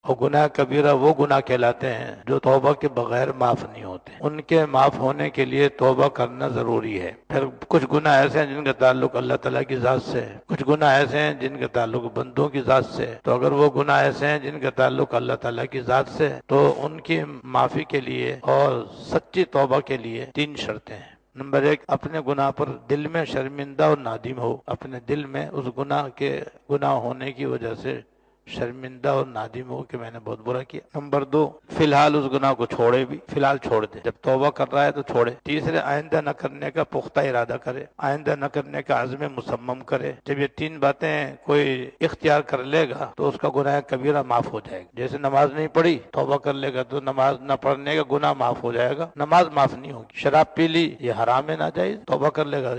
اور گناہ کبیرہ وہ گناہ کہلاتے ہیں جو توبہ کے بغیر معاف نہیں ہوتے، ان کے معاف ہونے کے لیے توبہ کرنا ضروری ہے۔ پھر کچھ گناہ ایسے ہیں جن کا تعلق اللہ تعالیٰ کی ذات سے ہے، کچھ گناہ ایسے ہیں جن کا تعلق بندوں کی ذات سے ہے۔ تو اگر وہ گناہ ایسے ہیں جن کا تعلق اللہ تعالیٰ کی ذات سے ہے تو ان کی معافی کے لیے اور سچی توبہ کے لیے 3 شرطیں ہیں۔ نمبر 1، اپنے گناہ پر دل میں شرمندہ اور نادم ہو، اپنے دل میں اس گناہ ہونے کی وجہ سے شرمندہ اور نادم ہو کہ میں نے بہت برا کیا۔ نمبر 2، فی الحال اس گناہ کو چھوڑے بھی، فی الحال چھوڑ دے، جب توبہ کر رہا ہے تو چھوڑے۔ تیسرے، آئندہ نہ کرنے کا پختہ ارادہ کرے، آئندہ نہ کرنے کا عزم مصمم کرے۔ جب یہ 3 باتیں کوئی اختیار کر لے گا تو اس کا گناہ کبیرہ معاف ہو جائے گا۔ جیسے نماز نہیں پڑھی، توبہ کر لے گا تو نماز نہ پڑھنے کا گناہ معاف ہو جائے گا، نماز معاف نہیں ہوگی۔ شراب پی لی، یہ حرام ہے ناجائز، توبہ کر لے گا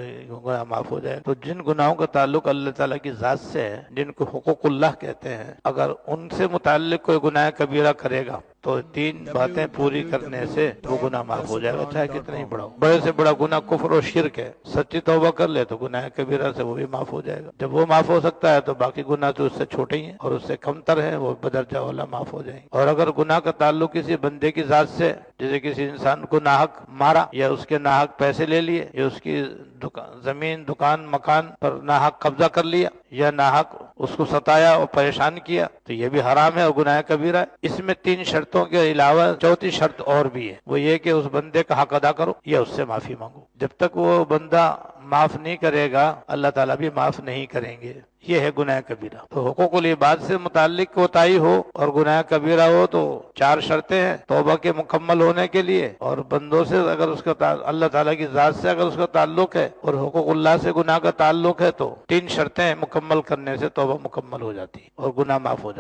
گناہ معاف ہو جائے گا۔ تو جن گناہوں کا تعلق اللہ تعالیٰ کی ذات سے ہے، جن کو حقوق اللہ کہتے ہیں، اگر ان سے متعلق کوئی گناہ کبیرہ کرے گا تو 3 باتیں پوری کرنے سے وہ گناہ معاف ہو جائے گا، چاہے کتنا ہی بڑا ہو۔ بڑے سے بڑا گناہ کفر و شرک ہے، سچی توبہ کر لے تو گناہ کبیرہ سے وہ بھی معاف ہو جائے گا۔ جب وہ معاف ہو سکتا ہے تو باقی گناہ تو اس سے چھوٹے ہی ہیں اور اس سے کم تر ہیں، وہ بدرجہ والا معاف ہو جائیں گے۔ اور اگر گناہ کا تعلق کسی بندے کی ذات سے، جیسے کسی انسان کو ناحق مارا یا اس کے ناحق پیسے لے لیے یا اس کی زمین، دکان، مکان پر ناحق قبضہ کر لیا یا ناحق اس کو ستایا اور پریشان کیا، تو یہ بھی حرام ہے اور گناہ کبیرہ ہے۔ اس میں 3 شرطوں کے علاوہ 4تھی شرط اور بھی ہے، وہ یہ کہ اس بندے کا حق ادا کرو یا اس سے معافی مانگو۔ جب تک وہ بندہ معاف نہیں کرے گا اللہ تعالیٰ بھی معاف نہیں کریں گے۔ یہ ہے گناہ کبیرہ۔ تو حقوق العباد سے متعلق کوتاہی ہو اور گناہ کبیرہ ہو تو 4 شرطیں ہیں توبہ کے مکمل ہونے کے لیے، اور بندوں سے اگر اس کا اللہ تعالیٰ کی ذات سے اگر اس کا تعلق ہے اور حقوق اللہ سے گناہ کا تعلق ہے تو 3 شرطیں مکمل کرنے سے توبہ مکمل ہو جاتی ہے اور گناہ معاف ہو جاتا ہے۔